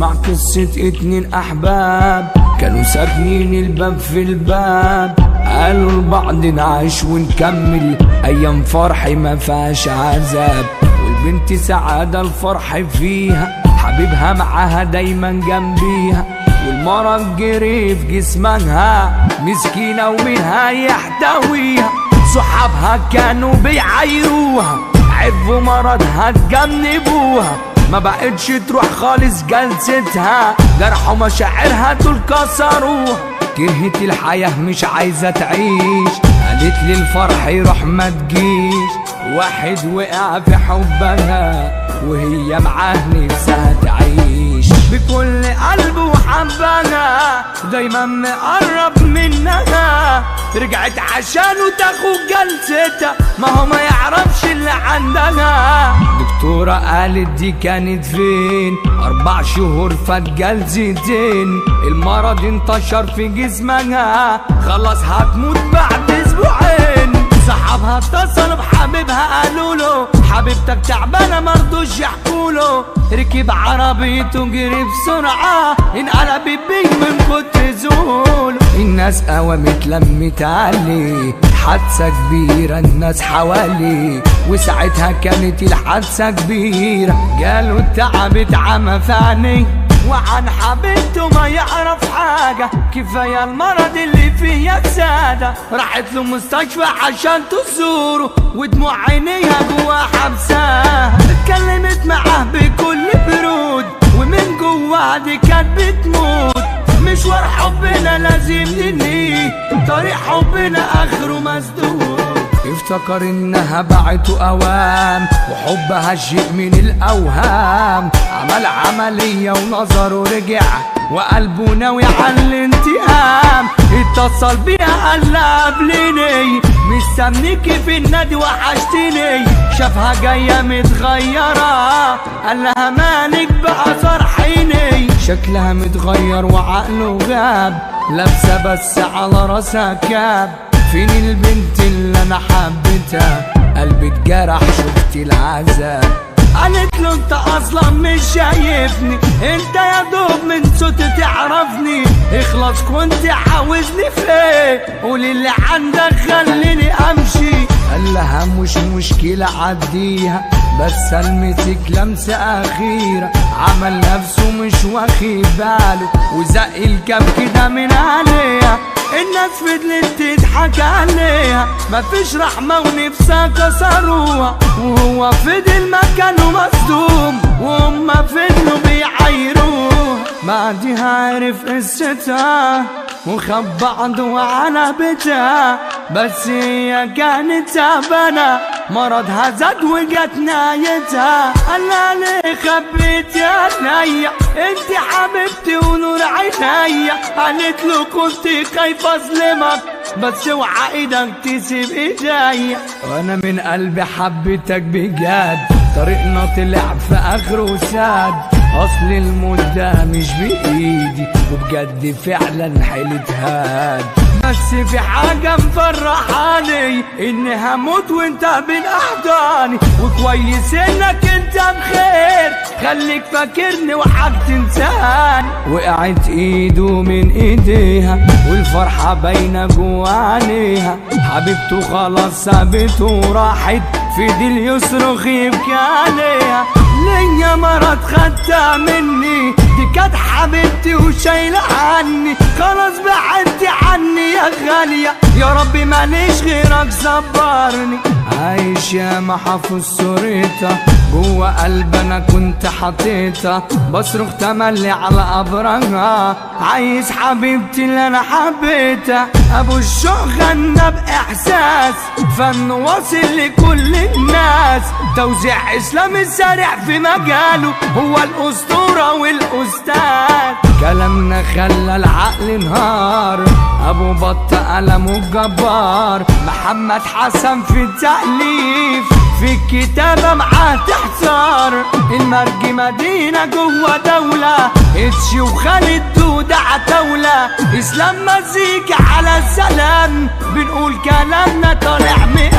اسمع قصة اتنين احباب كانوا ساكنين الباب في الباب، قالوا لبعض نعيش ونكمل ايام فرحي ما فيهاش عذاب. والبنت سعادة الفرح فيها حبيبها معاها دايما جنبيها، والمرض جري في جسمها مسكينة ومنها يحتويها. صحابها كانوا بيعايروها عرفوا مرضها تجنبوها، ما بقتش تروح خالص جلستها، جرحوا مشاعرها دول كسروها. كرهت الحياة مش عايزة تعيش، قالت لي الفرح يروح ما تجيش. واحد وقع في حبها وهي معاه نفسها تعيش، بكل قلب وحبها دايما مقرب منها. رجعت عشانه تاخد جلستها، ما هو ما يعرفش اللي عندها. دكتورة قالت دي كانت فين، 4 شهور فات جلستين، المرض انتشر في جسمها خلاص هتموت بعد اسبوعين. صحابها اتصلوا بحبيبها قالوا له حبيبتك تعبانه مرضوش يحكوله. ركب عربيته جري بسرعه انقلب بيه من كتر زوله. الناس قوامت لمت عليه، حادثه كبيره الناس حواليه، وساعتها كانت الحادثه كبيره. جاله التعب اتعمى في عينيه، وعن حبيبته ما يعرف حاجة، كفاية المرض اللي فيه يا سادة. راحت له مستشفى عشان تزوره، ودموع عينيها جوا حبسها. اتكلمت معاه بكل برود، ومن جواها دي كانت بتموت. مشوار حبنا لازم ننهيه، طريق حبنا اخره مسدود. افتكر انها باعته اوام، وحبها شيء من الاوهام. عمل عملية ونظره رجع، وقلبه ناوي على الانتقام. اتصل بيها قال لها قابليني، مستنيكي في النادي وحشتيني. شافها جاية متغيرة، قال لها مالك بقى صرحيني. شكلها متغير وعقله غاب، لابسة بس على راسها كاب. فين البنت اللي انا حبيتها، قلبي اتجرح شفت العذاب. قالت له انت اصلا مش شايفني، انت يا دوب من صوتي تعرفني. اخلص كنت عاوزني في ايه، قول اللي عندك خليني امشي. قال لها مش مشكلة عديها، بس المسك لمسة اخيرة. عمل نفسه مش واخد باله، وزق الكاب كده من عليها. الناس فضلت تضحك عليها، مفيش رحمة ونفسها كسروها. وهو فضل مكانه مصدوم، وهم فضلوا بيعايروها. بعدها عرف قصتها وخد بعضه على بيتها، بس هي كانت تعبانة مرضها زاد وجت نايتها. قال لها ليه خبيت يا عينيا، انت حبيبتي ونور عينيا. قالت له كنت خايفة اظلمك، بس اوعى ايدك تسيب ايديا. وانا من قلبي حبيتك بجد، طريقنا طلع في اخره ساد. اصل المدة مش بايدي، وبجد فعلا حيلة هاد. بس في حاجة مفرحاني، اني هموت وانت بين احضاني. وكويس انك انت بخير، خليك فاكرني وحاج تنساني. وقعت ايده من ايديها، والفرحة باينة جوا عينيها. حبيبته خلاص سابته وراحت، فضل يصرخ يبكي عليها. ليا مرض خدتها مني، دي كانت حبيبتي وشايلة عني. خلاص بعدتي عني يا غالية، يا ربي ماليش غيرك صبرني. عايش يا محافظ صورتها، جوا قلب انا كنت حطيتها. بصرخ تملي على قبرها، عايز حبيبتي اللي انا حبيتها. ابو الشوق غنى باحساس، فن واصل لكل الناس. توزيع اسلام السارع في مجاله، هو الاسطوره والاستاذ. كلامنا خلى العقل انهار، ابو بط قلمه الجبار. محمد حسن في التأليف، في الكتابة معاه تحتار. المرج مدينة جوه دولة، اتشي وخالد دودة عتاولة. اسلام مزيكا على السلام، بنقول كلامنا طالع من